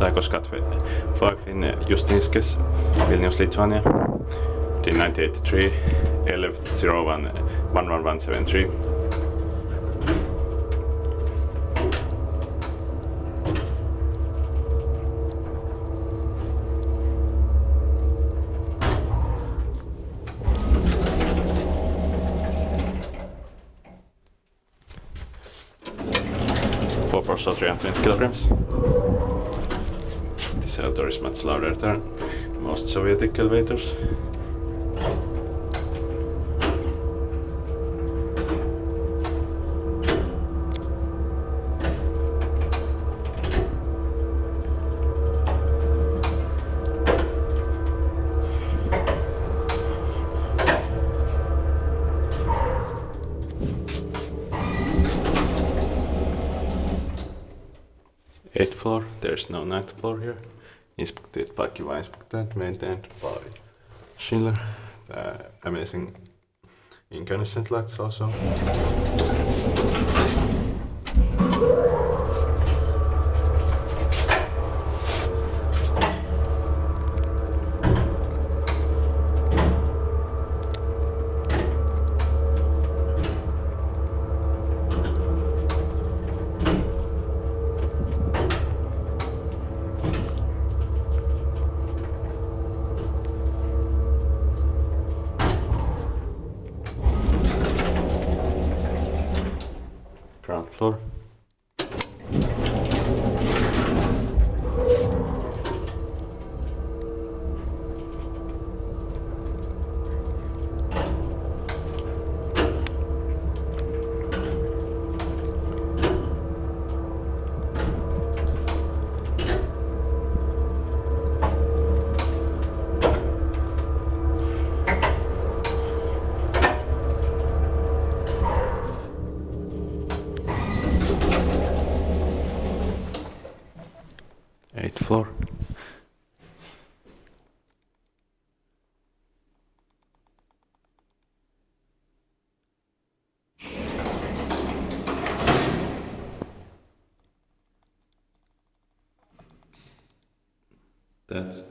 Taikos gatvė 5 in Justiniškės, Vilnius, Lithuania. D1983 1101 11173. Four parcel 320 kilograms. This outdoor is much louder than most Soviet elevators. Eighth floor, there's no ninth floor here. Inspected by Kiva Inspected, maintained by Schindler. The amazing incandescent lights also. Ground floor. Eighth floor. That's